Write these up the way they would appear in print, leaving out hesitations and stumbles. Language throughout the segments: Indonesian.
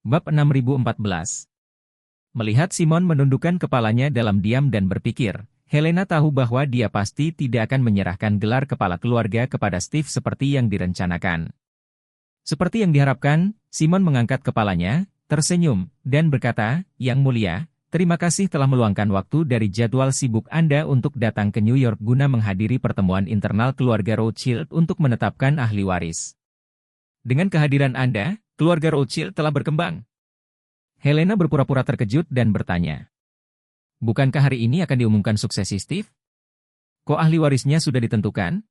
Bab 6014. Melihat Simon menundukkan kepalanya dalam diam dan berpikir, Helena tahu bahwa dia pasti tidak akan menyerahkan gelar kepala keluarga kepada Steve seperti yang direncanakan. Seperti yang diharapkan, Simon mengangkat kepalanya, tersenyum, dan berkata, "Yang mulia, terima kasih telah meluangkan waktu dari jadwal sibuk Anda untuk datang ke New York guna menghadiri pertemuan internal keluarga Rothschild untuk menetapkan ahli waris. Dengan kehadiran Anda, keluarga Rothschild telah berkembang." Helena berpura-pura terkejut dan bertanya, "Bukankah hari ini akan diumumkan suksesi Steve? Kok ahli warisnya sudah ditentukan?"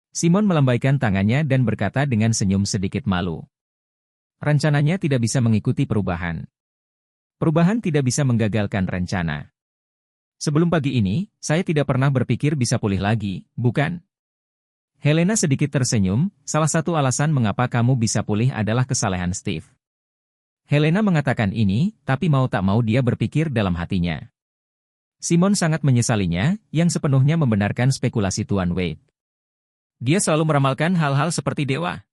Simon melambaikan tangannya dan berkata dengan senyum sedikit malu, "Rencananya tidak bisa mengikuti perubahan. Perubahan tidak bisa menggagalkan rencana. Sebelum pagi ini, saya tidak pernah berpikir bisa pulih lagi, bukan?" Helena sedikit tersenyum, "Salah satu alasan mengapa kamu bisa pulih adalah kesalehan Steve." Helena mengatakan ini, tapi mau tak mau dia berpikir dalam hatinya. Simon sangat menyesalinya, yang sepenuhnya membenarkan spekulasi Tuan Wade. Dia selalu meramalkan hal-hal seperti dewa.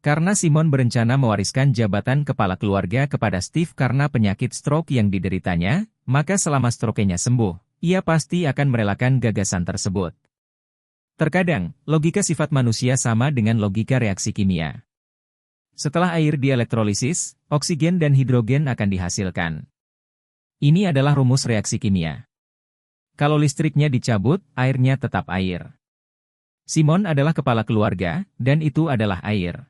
Karena Simon berencana mewariskan jabatan kepala keluarga kepada Steve karena penyakit stroke yang dideritanya, maka selama stroke-nya sembuh, ia pasti akan merelakan gagasan tersebut. Terkadang, logika sifat manusia sama dengan logika reaksi kimia. Setelah air dielektrolisis, oksigen dan hidrogen akan dihasilkan. Ini adalah rumus reaksi kimia. Kalau listriknya dicabut, airnya tetap air. Simon adalah kepala keluarga, dan itu adalah air.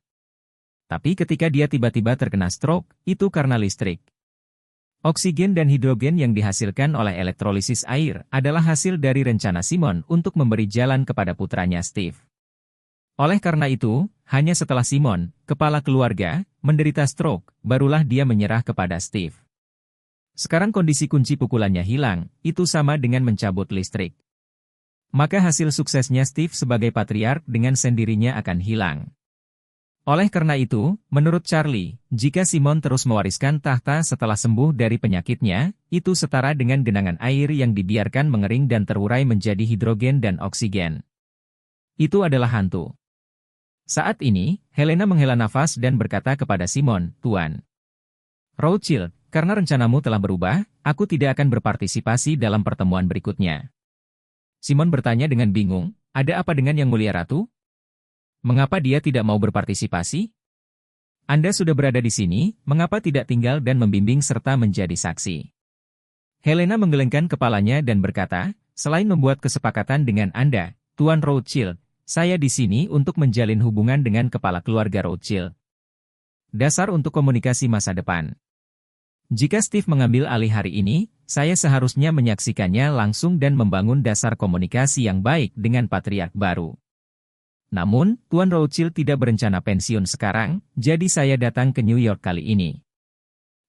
Tapi ketika dia tiba-tiba terkena stroke, itu karena listrik. Oksigen dan hidrogen yang dihasilkan oleh elektrolisis air adalah hasil dari rencana Simon untuk memberi jalan kepada putranya Steve. Oleh karena itu, hanya setelah Simon, kepala keluarga, menderita stroke, barulah dia menyerah kepada Steve. Sekarang kondisi kunci pukulannya hilang, itu sama dengan mencabut listrik. Maka hasil suksesnya Steve sebagai patriark dengan sendirinya akan hilang. Oleh karena itu, menurut Charlie, jika Simon terus mewariskan tahta setelah sembuh dari penyakitnya, itu setara dengan genangan air yang dibiarkan mengering dan terurai menjadi hidrogen dan oksigen. Itu adalah hantu. Saat ini, Helena menghela nafas dan berkata kepada Simon, "Tuan Rothschild, karena rencanamu telah berubah, aku tidak akan berpartisipasi dalam pertemuan berikutnya." Simon bertanya dengan bingung, "Ada apa dengan Yang Mulia Ratu? Mengapa dia tidak mau berpartisipasi? Anda sudah berada di sini, mengapa tidak tinggal dan membimbing serta menjadi saksi?" Helena menggelengkan kepalanya dan berkata, "Selain membuat kesepakatan dengan Anda, Tuan Rothschild, saya di sini untuk menjalin hubungan dengan kepala keluarga Rothschild. Dasar untuk komunikasi masa depan. Jika Steve mengambil alih hari ini, saya seharusnya menyaksikannya langsung dan membangun dasar komunikasi yang baik dengan patriark baru. Namun, Tuan Rothschild tidak berencana pensiun sekarang, jadi saya datang ke New York kali ini.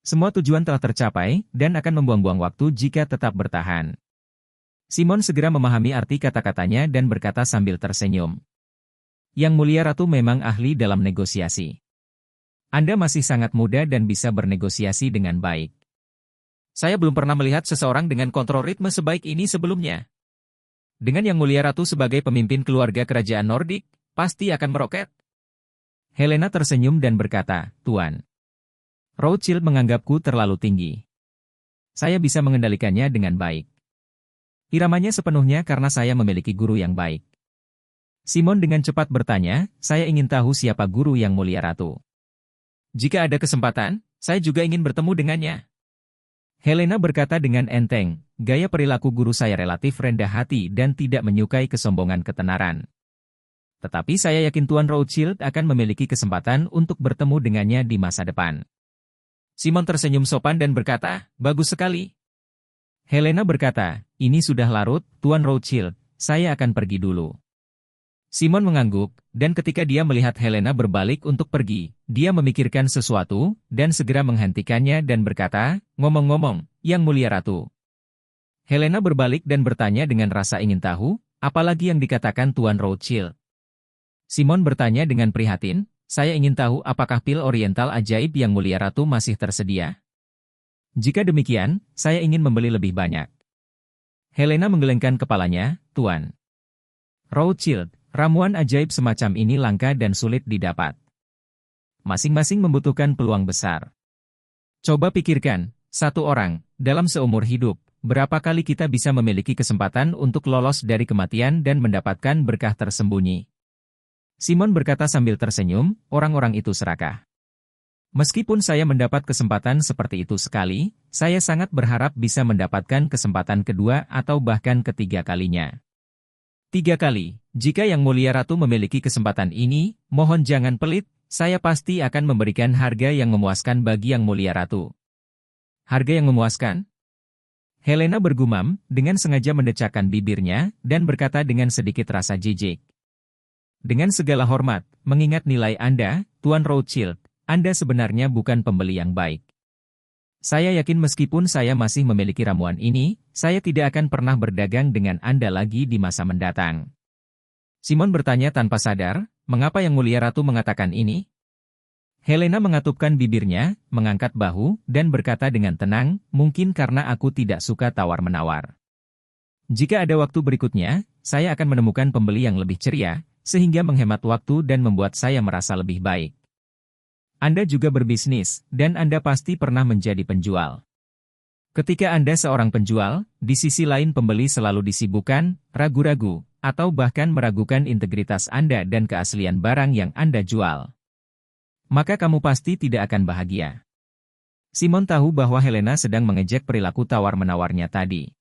Semua tujuan telah tercapai, dan akan membuang-buang waktu jika tetap bertahan." Simon segera memahami arti kata-katanya dan berkata sambil tersenyum, "Yang Mulia Ratu memang ahli dalam negosiasi. Anda masih sangat muda dan bisa bernegosiasi dengan baik. Saya belum pernah melihat seseorang dengan kontrol ritme sebaik ini sebelumnya. Dengan Yang Mulia Ratu sebagai pemimpin keluarga kerajaan Nordik, pasti akan meroket." Helena tersenyum dan berkata, "Tuan Rothschild menganggapku terlalu tinggi. Saya bisa mengendalikannya dengan baik. Iramanya sepenuhnya karena saya memiliki guru yang baik." Simon dengan cepat bertanya, "Saya ingin tahu siapa guru Yang Mulia Ratu. Jika ada kesempatan, saya juga ingin bertemu dengannya." Helena berkata dengan enteng, "Gaya perilaku guru saya relatif rendah hati dan tidak menyukai kesombongan ketenaran. Tetapi saya yakin Tuan Rothschild akan memiliki kesempatan untuk bertemu dengannya di masa depan." Simon tersenyum sopan dan berkata, "Bagus sekali." Helena berkata, "Ini sudah larut, Tuan Rothschild, saya akan pergi dulu." Simon mengangguk, dan ketika dia melihat Helena berbalik untuk pergi, dia memikirkan sesuatu, dan segera menghentikannya dan berkata, "Ngomong-ngomong, Yang Mulia Ratu." Helena berbalik dan bertanya dengan rasa ingin tahu, "Apalagi yang dikatakan Tuan Rothschild?" Simon bertanya dengan prihatin, "Saya ingin tahu apakah pil oriental ajaib Yang Mulia Ratu masih tersedia? Jika demikian, saya ingin membeli lebih banyak." Helena menggelengkan kepalanya, "Tuan Rothschild, ramuan ajaib semacam ini langka dan sulit didapat. Masing-masing membutuhkan peluang besar. Coba pikirkan, satu orang, dalam seumur hidup, berapa kali kita bisa memiliki kesempatan untuk lolos dari kematian dan mendapatkan berkah tersembunyi? Simon berkata sambil tersenyum, orang-orang itu serakah. Meskipun saya mendapat kesempatan seperti itu sekali, saya sangat berharap bisa mendapatkan kesempatan kedua atau bahkan ketiga kalinya. 3 kali, jika Yang Mulia Ratu memiliki kesempatan ini, mohon jangan pelit, saya pasti akan memberikan harga yang memuaskan bagi Yang Mulia Ratu. Harga yang memuaskan? Helena bergumam, dengan sengaja mendecakkan bibirnya, dan berkata dengan sedikit rasa jijik. Dengan segala hormat, mengingat nilai Anda, Tuan Rothschild, Anda sebenarnya bukan pembeli yang baik. Saya yakin meskipun saya masih memiliki ramuan ini, saya tidak akan pernah berdagang dengan Anda lagi di masa mendatang. Simon bertanya tanpa sadar, mengapa Yang Mulia Ratu mengatakan ini? Helena mengatupkan bibirnya, mengangkat bahu, dan berkata dengan tenang, mungkin karena aku tidak suka tawar-menawar. Jika ada waktu berikutnya, saya akan menemukan pembeli yang lebih ceria, sehingga menghemat waktu dan membuat saya merasa lebih baik. Anda juga berbisnis, dan Anda pasti pernah menjadi penjual. Ketika Anda seorang penjual, di sisi lain pembeli selalu disibukkan, ragu-ragu, atau bahkan meragukan integritas Anda dan keaslian barang yang Anda jual. Maka kamu pasti tidak akan bahagia. Simon tahu bahwa Helena sedang mengejek perilaku tawar-menawarnya tadi.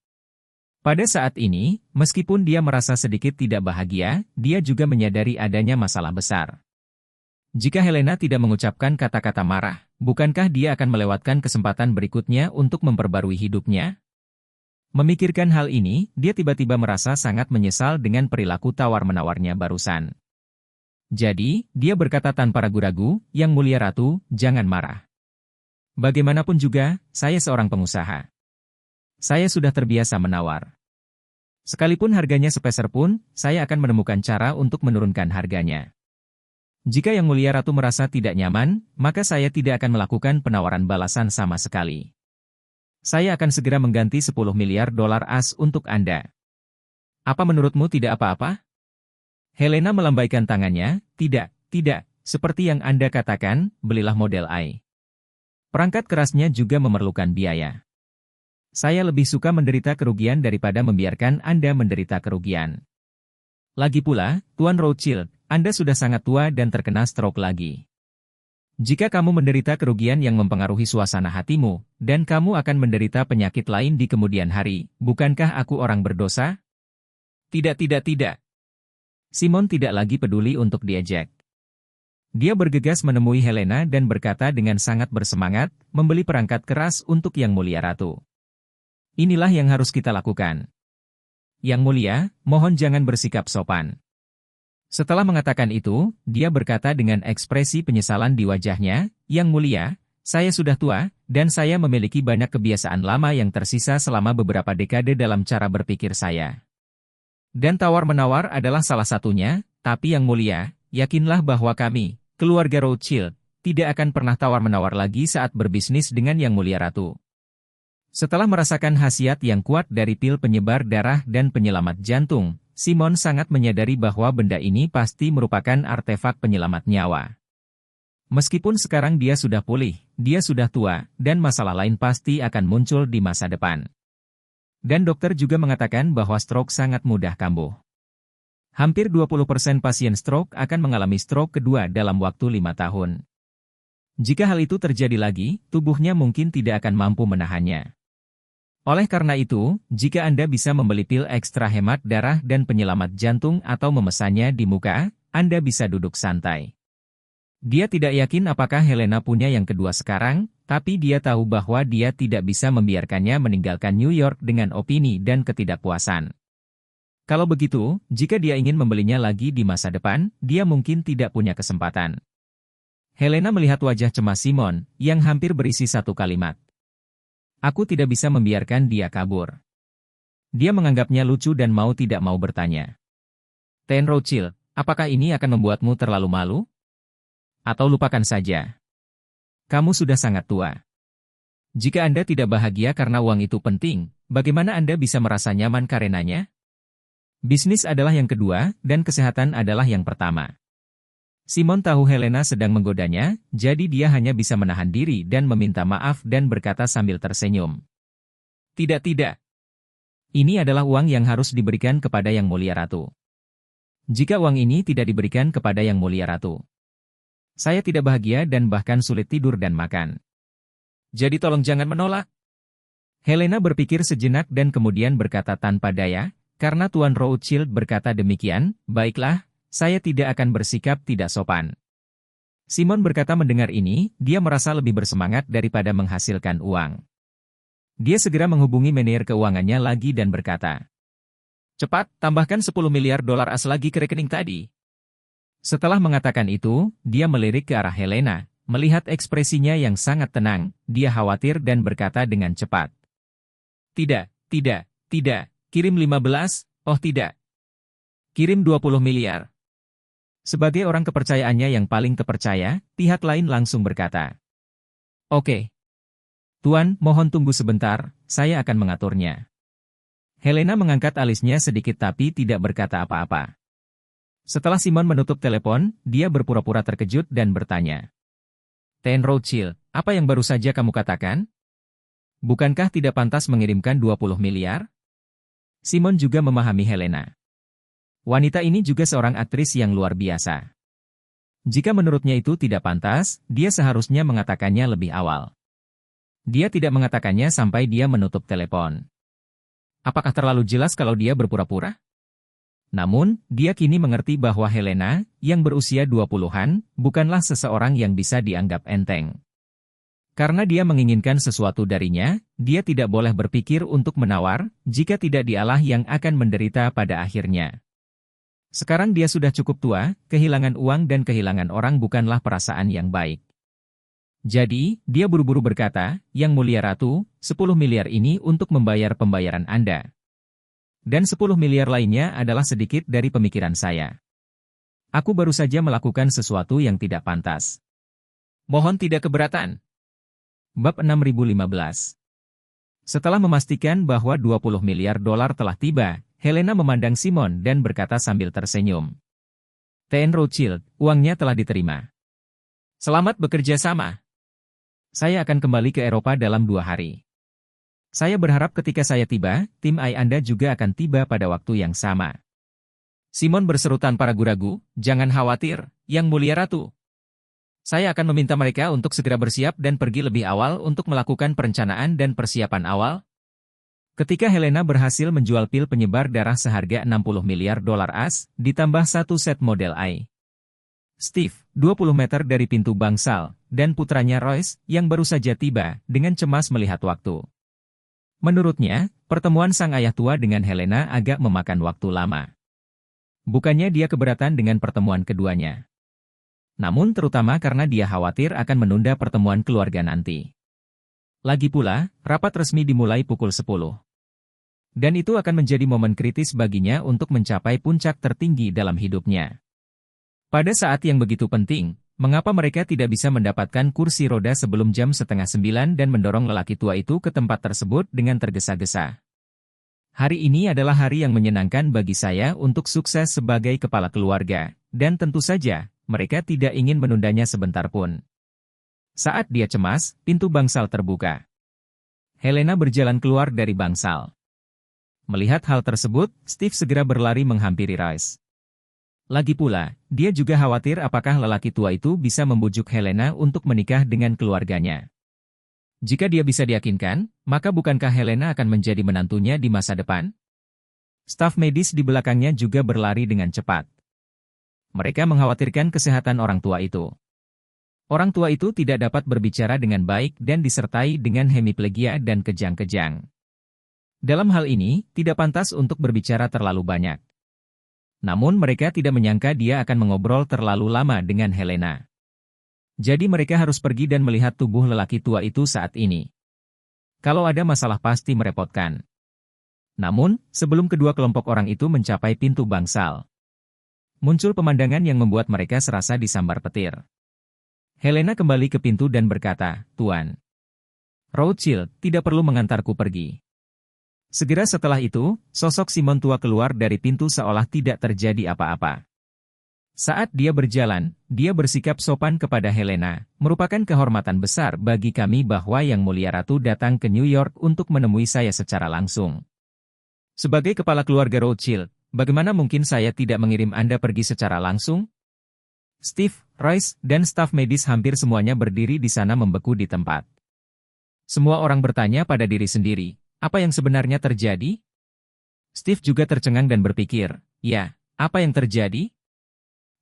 Pada saat ini, meskipun dia merasa sedikit tidak bahagia, dia juga menyadari adanya masalah besar. Jika Helena tidak mengucapkan kata-kata marah, bukankah dia akan melewatkan kesempatan berikutnya untuk memperbarui hidupnya? Memikirkan hal ini, dia tiba-tiba merasa sangat menyesal dengan perilaku tawar-menawarnya barusan. Jadi, dia berkata tanpa ragu-ragu, Yang Mulia Ratu, jangan marah. Bagaimanapun juga, saya seorang pengusaha. Saya sudah terbiasa menawar. Sekalipun harganya sepeser pun, saya akan menemukan cara untuk menurunkan harganya. Jika Yang Mulia Ratu merasa tidak nyaman, maka saya tidak akan melakukan penawaran balasan sama sekali. Saya akan segera mengganti 10 miliar dolar AS untuk Anda. Apa menurutmu tidak apa-apa? Helena melambaikan tangannya, tidak, seperti yang Anda katakan, belilah model I. Perangkat kerasnya juga memerlukan biaya. Saya lebih suka menderita kerugian daripada membiarkan Anda menderita kerugian. Lagi pula, Tuan Rothschild, Anda sudah sangat tua dan terkena stroke lagi. Jika kamu menderita kerugian yang mempengaruhi suasana hatimu, dan kamu akan menderita penyakit lain di kemudian hari, bukankah aku orang berdosa? Tidak. Simon tidak lagi peduli untuk diejek. Dia bergegas menemui Helena dan berkata dengan sangat bersemangat, membeli perangkat keras untuk Yang Mulia Ratu. Inilah yang harus kita lakukan. Yang Mulia, mohon jangan bersikap sopan. Setelah mengatakan itu, dia berkata dengan ekspresi penyesalan di wajahnya, Yang Mulia, saya sudah tua, dan saya memiliki banyak kebiasaan lama yang tersisa selama beberapa dekade dalam cara berpikir saya. Dan tawar-menawar adalah salah satunya, tapi Yang Mulia, yakinlah bahwa kami, keluarga Rothschild, tidak akan pernah tawar-menawar lagi saat berbisnis dengan Yang Mulia Ratu. Setelah merasakan khasiat yang kuat dari pil penyebar darah dan penyelamat jantung, Simon sangat menyadari bahwa benda ini pasti merupakan artefak penyelamat nyawa. Meskipun sekarang dia sudah pulih, dia sudah tua, dan masalah lain pasti akan muncul di masa depan. Dan dokter juga mengatakan bahwa stroke sangat mudah kambuh. Hampir 20% pasien stroke akan mengalami stroke kedua dalam waktu 5 tahun. Jika hal itu terjadi lagi, tubuhnya mungkin tidak akan mampu menahannya. Oleh karena itu, jika Anda bisa membeli pil ekstra hemat darah dan penyelamat jantung atau memesannya di muka, Anda bisa duduk santai. Dia tidak yakin apakah Helena punya yang kedua sekarang, tapi dia tahu bahwa dia tidak bisa membiarkannya meninggalkan New York dengan opini dan ketidakpuasan. Kalau begitu, jika dia ingin membelinya lagi di masa depan, dia mungkin tidak punya kesempatan. Helena melihat wajah cemas Simon, yang hampir berisi satu kalimat. Aku tidak bisa membiarkan dia kabur. Dia menganggapnya lucu dan mau tidak mau bertanya. Ten Rothschild, apakah ini akan membuatmu terlalu malu? Atau lupakan saja. Kamu sudah sangat tua. Jika Anda tidak bahagia karena uang itu penting, bagaimana Anda bisa merasa nyaman karenanya? Bisnis adalah yang kedua, dan kesehatan adalah yang pertama. Simon tahu Helena sedang menggodanya, jadi dia hanya bisa menahan diri dan meminta maaf dan berkata sambil tersenyum. Tidak. Ini adalah uang yang harus diberikan kepada Yang Mulia Ratu. Jika uang ini tidak diberikan kepada Yang Mulia Ratu, saya tidak bahagia dan bahkan sulit tidur dan makan. Jadi tolong jangan menolak. Helena berpikir sejenak dan kemudian berkata tanpa daya, karena Tuan Rothschild berkata demikian, baiklah, saya tidak akan bersikap tidak sopan. Simon berkata mendengar ini, dia merasa lebih bersemangat daripada menghasilkan uang. Dia segera menghubungi manajer keuangannya lagi dan berkata, cepat, tambahkan 10 miliar dolar as lagi ke rekening tadi. Setelah mengatakan itu, dia melirik ke arah Helena, melihat ekspresinya yang sangat tenang, dia khawatir dan berkata dengan cepat. Tidak, kirim 15, oh tidak. Kirim 20 miliar. Sebagai orang kepercayaannya yang paling terpercaya, pihak lain langsung berkata, oke. Tuan, mohon tunggu sebentar, saya akan mengaturnya. Helena mengangkat alisnya sedikit tapi tidak berkata apa-apa. Setelah Simon menutup telepon, dia berpura-pura terkejut dan bertanya. Ten Rothschild, apa yang baru saja kamu katakan? Bukankah tidak pantas mengirimkan 20 miliar? Simon juga memahami Helena. Wanita ini juga seorang aktris yang luar biasa. Jika menurutnya itu tidak pantas, dia seharusnya mengatakannya lebih awal. Dia tidak mengatakannya sampai dia menutup telepon. Apakah terlalu jelas kalau dia berpura-pura? Namun, dia kini mengerti bahwa Helena, yang berusia 20-an, bukanlah seseorang yang bisa dianggap enteng. Karena dia menginginkan sesuatu darinya, dia tidak boleh berpikir untuk menawar, jika tidak dialah yang akan menderita pada akhirnya. Sekarang dia sudah cukup tua, kehilangan uang dan kehilangan orang bukanlah perasaan yang baik. Jadi, dia buru-buru berkata, Yang Mulia Ratu, 10 miliar ini untuk membayar pembayaran Anda. Dan 10 miliar lainnya adalah sedikit dari pemikiran saya. Aku baru saja melakukan sesuatu yang tidak pantas. Mohon tidak keberatan. Bab 6015. Setelah memastikan bahwa 20 miliar dolar telah tiba, Helena memandang Simon dan berkata sambil tersenyum. Ten Rothschild, uangnya telah diterima. Selamat bekerja sama. Saya akan kembali ke Eropa dalam 2 hari. Saya berharap ketika saya tiba, tim AI Anda juga akan tiba pada waktu yang sama. Simon berseru tanpa ragu-ragu, jangan khawatir, Yang Mulia Ratu. Saya akan meminta mereka untuk segera bersiap dan pergi lebih awal untuk melakukan perencanaan dan persiapan awal. Ketika Helena berhasil menjual pil penyebar darah seharga 60 miliar dolar as, ditambah 1 set model AI. Steve, 20 meter dari pintu bangsal, dan putranya Royce, yang baru saja tiba, dengan cemas melihat waktu. Menurutnya, pertemuan sang ayah tua dengan Helena agak memakan waktu lama. Bukannya dia keberatan dengan pertemuan keduanya. Namun terutama karena dia khawatir akan menunda pertemuan keluarga nanti. Lagi pula, rapat resmi dimulai pukul 10. Dan itu akan menjadi momen kritis baginya untuk mencapai puncak tertinggi dalam hidupnya. Pada saat yang begitu penting, mengapa mereka tidak bisa mendapatkan kursi roda sebelum jam 8:30 dan mendorong lelaki tua itu ke tempat tersebut dengan tergesa-gesa? Hari ini adalah hari yang menyenangkan bagi saya untuk sukses sebagai kepala keluarga, dan tentu saja, mereka tidak ingin menundanya sebentar pun. Saat dia cemas, pintu bangsal terbuka. Helena berjalan keluar dari bangsal. Melihat hal tersebut, Steve segera berlari menghampiri Royce. Lagi pula, dia juga khawatir apakah lelaki tua itu bisa membujuk Helena untuk menikah dengan keluarganya. Jika dia bisa diyakinkan, maka bukankah Helena akan menjadi menantunya di masa depan? Staf medis di belakangnya juga berlari dengan cepat. Mereka mengkhawatirkan kesehatan orang tua itu. Orang tua itu tidak dapat berbicara dengan baik dan disertai dengan hemiplegia dan kejang-kejang. Dalam hal ini, tidak pantas untuk berbicara terlalu banyak. Namun mereka tidak menyangka dia akan mengobrol terlalu lama dengan Helena. Jadi mereka harus pergi dan melihat tubuh lelaki tua itu saat ini. Kalau ada masalah pasti merepotkan. Namun, sebelum kedua kelompok orang itu mencapai pintu bangsal, muncul pemandangan yang membuat mereka serasa disambar petir. Helena kembali ke pintu dan berkata, Tuan Rothschild, tidak perlu mengantarku pergi. Segera setelah itu, sosok Simon tua keluar dari pintu seolah tidak terjadi apa-apa. Saat dia berjalan, dia bersikap sopan kepada Helena, merupakan kehormatan besar bagi kami bahwa Yang Mulia Ratu datang ke New York untuk menemui saya secara langsung. Sebagai kepala keluarga Rothschild, bagaimana mungkin saya tidak mengirim Anda pergi secara langsung? Steve, Royce, dan staf medis hampir semuanya berdiri di sana membeku di tempat. Semua orang bertanya pada diri sendiri, apa yang sebenarnya terjadi? Steve juga tercengang dan berpikir, ya, apa yang terjadi?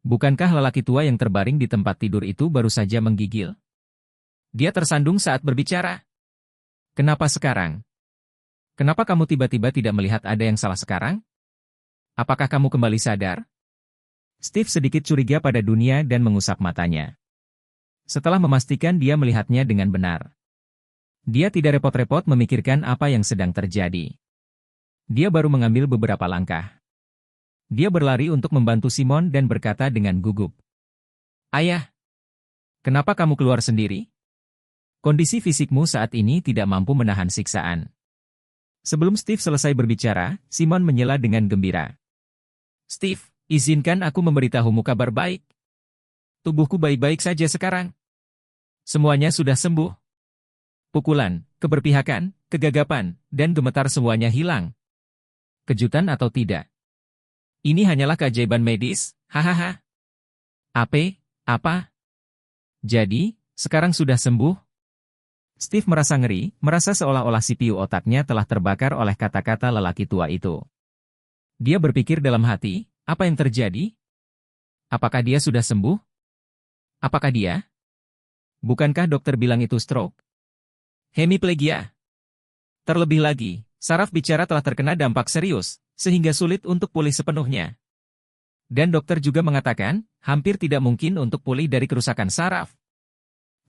Bukankah lelaki tua yang terbaring di tempat tidur itu baru saja menggigil? Dia tersandung saat berbicara. Kenapa sekarang? Kenapa kamu tiba-tiba tidak melihat ada yang salah sekarang? Apakah kamu kembali sadar? Steve sedikit curiga pada dunia dan mengusap matanya. Setelah memastikan dia melihatnya dengan benar. Dia tidak repot-repot memikirkan apa yang sedang terjadi. Dia baru mengambil beberapa langkah. Dia berlari untuk membantu Simon dan berkata dengan gugup. Ayah, kenapa kamu keluar sendiri? Kondisi fisikmu saat ini tidak mampu menahan siksaan. Sebelum Steve selesai berbicara, Simon menyela dengan gembira. Steve, izinkan aku memberitahumu kabar baik. Tubuhku baik-baik saja sekarang. Semuanya sudah sembuh. Pukulan, keberpihakan, kegagapan, dan gemetar semuanya hilang. Kejutan atau tidak? Ini hanyalah keajaiban medis, hahaha. Apa? Jadi, sekarang sudah sembuh? Steve merasa ngeri, merasa seolah-olah CPU otaknya telah terbakar oleh kata-kata lelaki tua itu. Dia berpikir dalam hati, apa yang terjadi? Apakah dia sudah sembuh? Apakah dia? Bukankah dokter bilang itu stroke? Hemiplegia. Terlebih lagi, saraf bicara telah terkena dampak serius, sehingga sulit untuk pulih sepenuhnya. Dan dokter juga mengatakan, hampir tidak mungkin untuk pulih dari kerusakan saraf.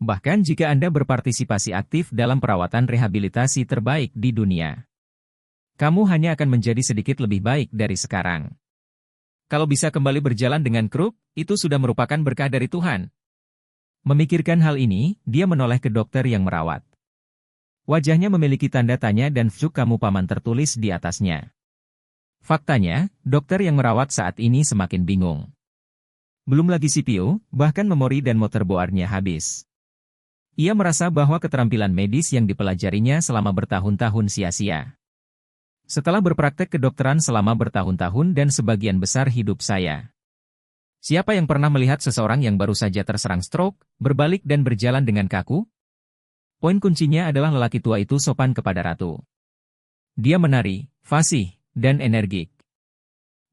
Bahkan jika Anda berpartisipasi aktif dalam perawatan rehabilitasi terbaik di dunia. Kamu hanya akan menjadi sedikit lebih baik dari sekarang. Kalau bisa kembali berjalan dengan kruk, itu sudah merupakan berkah dari Tuhan. Memikirkan hal ini, dia menoleh ke dokter yang merawat. Wajahnya memiliki tanda tanya dan "Fjuk kamu paman" tertulis di atasnya. Faktanya, dokter yang merawat saat ini semakin bingung. Belum lagi CPU, bahkan memori dan motherboard-nya habis. Ia merasa bahwa keterampilan medis yang dipelajarinya selama bertahun-tahun sia-sia. Setelah berpraktek kedokteran selama bertahun-tahun dan sebagian besar hidup saya. Siapa yang pernah melihat seseorang yang baru saja terserang stroke, berbalik dan berjalan dengan kaku? Poin kuncinya adalah lelaki tua itu sopan kepada ratu. Dia menari, fasih, dan energik.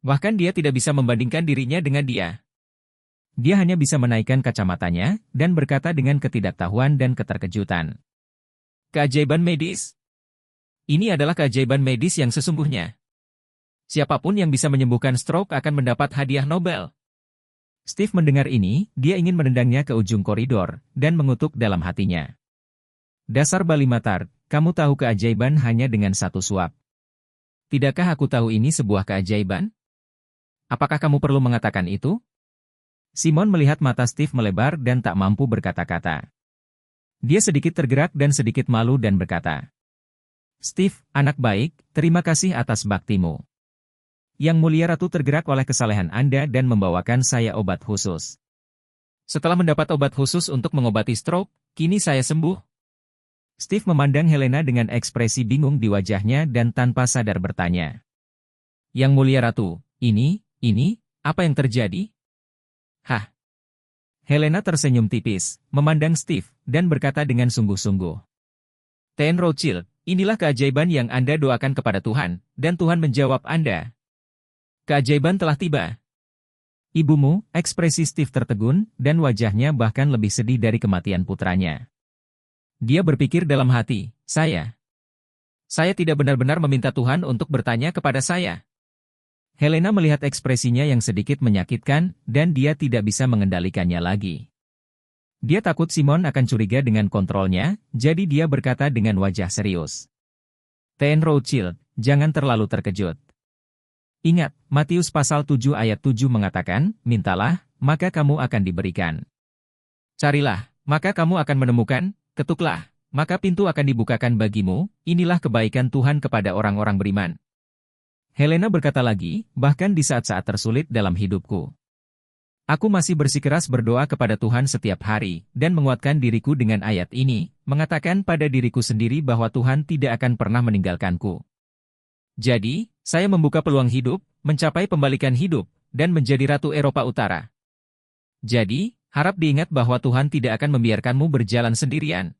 Bahkan dia tidak bisa membandingkan dirinya dengan dia. Dia hanya bisa menaikkan kacamatanya dan berkata dengan ketidaktahuan dan keterkejutan. Keajaiban medis? Ini adalah keajaiban medis yang sesungguhnya. Siapapun yang bisa menyembuhkan stroke akan mendapat hadiah Nobel. Steve mendengar ini, dia ingin menendangnya ke ujung koridor, dan mengutuk dalam hatinya. Dasar Bali Matar, kamu tahu keajaiban hanya dengan satu suap. Tidakkah aku tahu ini sebuah keajaiban? Apakah kamu perlu mengatakan itu? Simon melihat mata Steve melebar dan tak mampu berkata-kata. Dia sedikit tergerak dan sedikit malu dan berkata, Steve, anak baik, terima kasih atas baktimu. Yang Mulia Ratu tergerak oleh kesalehan Anda dan membawakan saya obat khusus. Setelah mendapat obat khusus untuk mengobati stroke, kini saya sembuh. Steve memandang Helena dengan ekspresi bingung di wajahnya dan tanpa sadar bertanya. Yang Mulia Ratu, ini, apa yang terjadi? Hah? Helena tersenyum tipis, memandang Steve, dan berkata dengan sungguh-sungguh. Ten Rothschild, inilah keajaiban yang Anda doakan kepada Tuhan, dan Tuhan menjawab Anda. Keajaiban telah tiba. Ibumu, ekspresi Steve tertegun, dan wajahnya bahkan lebih sedih dari kematian putranya. Dia berpikir dalam hati, saya tidak benar-benar meminta Tuhan untuk bertanya kepada saya. Helena melihat ekspresinya yang sedikit menyakitkan, dan dia tidak bisa mengendalikannya lagi. Dia takut Simon akan curiga dengan kontrolnya, jadi dia berkata dengan wajah serius. Ten Rothschild, jangan terlalu terkejut. Ingat, Matius pasal 7 ayat 7 mengatakan, mintalah, maka kamu akan diberikan. Carilah, maka kamu akan menemukan. Ketuklah, maka pintu akan dibukakan bagimu, inilah kebaikan Tuhan kepada orang-orang beriman. Helena berkata lagi, bahkan di saat-saat tersulit dalam hidupku. Aku masih bersikeras berdoa kepada Tuhan setiap hari, dan menguatkan diriku dengan ayat ini, mengatakan pada diriku sendiri bahwa Tuhan tidak akan pernah meninggalkanku. Jadi, saya membuka peluang hidup, mencapai pembalikan hidup, dan menjadi Ratu Eropa Utara. Jadi, harap diingat bahwa Tuhan tidak akan membiarkanmu berjalan sendirian.